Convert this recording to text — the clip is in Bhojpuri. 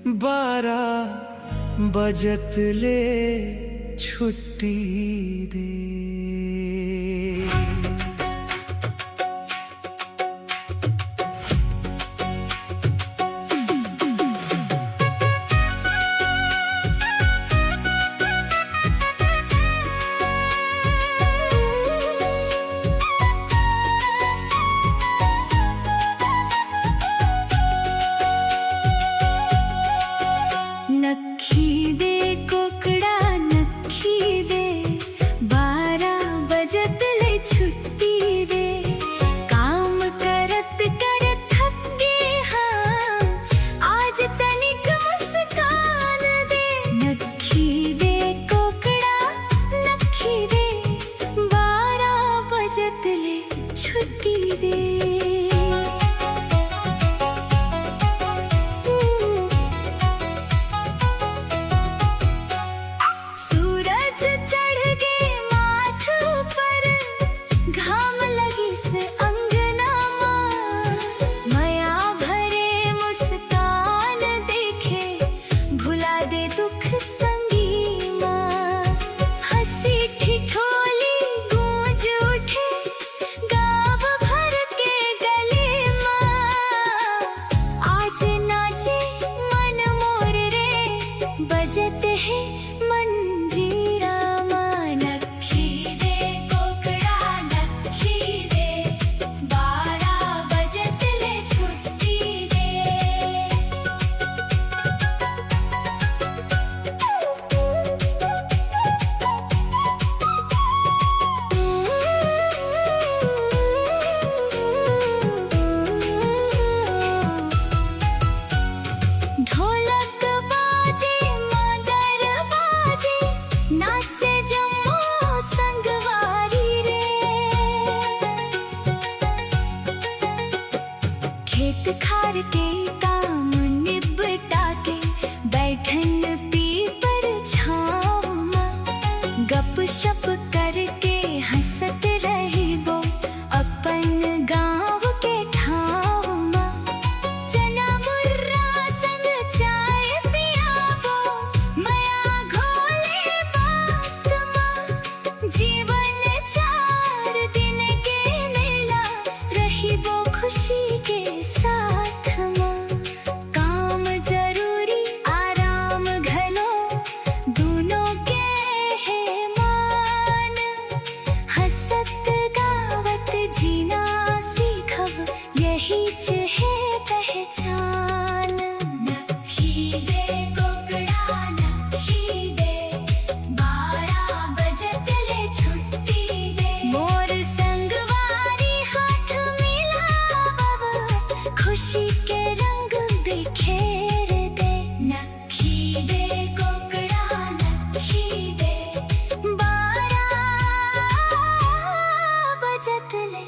12 बजत ले छुट्टी दे। नक्खी दे कोकड़ा नक्खी दे, 12 बजत ले छुट्टी दे। काम करत करत थक गए हम, आज तनिक मुस्कान दे। नक्खी दे कोकड़ा नक्खी दे, 12 बजत ले छुट्टी दे। बजत है मंजीरा माँ। नक्खी दे कोकड़ा नक्खी दे, 12 बजत ले छुट्टी दे। ढोलक बाजे मदर बाजे, नाचे जम्मू संगवारी रे। खेत खार के काम निबटा के, बैठन पीपर छाँव माँ। गप शप करके हंसत रही बो, अपन गाँव के ठाव माँ। चना मुर्रा संग चाय पियाबो, मया घोले बात माँ। जीवन 4 दिन के मेला, रहिबो खुशी के साथ माँ। काम जरूरी आराम घलो, दोनों के है मान। हंसत गावत जीना सीखब, यही है पहचान। नक्खी दे कोकड़ा नक्खी दे, 12 बजत ले छुट्टी दे। मोर संगवारी हाथ मिलावब, खुशी के रंग बिखेर दे। नक्खी दे कोकड़ा नक्खी दे, 12 बजत ले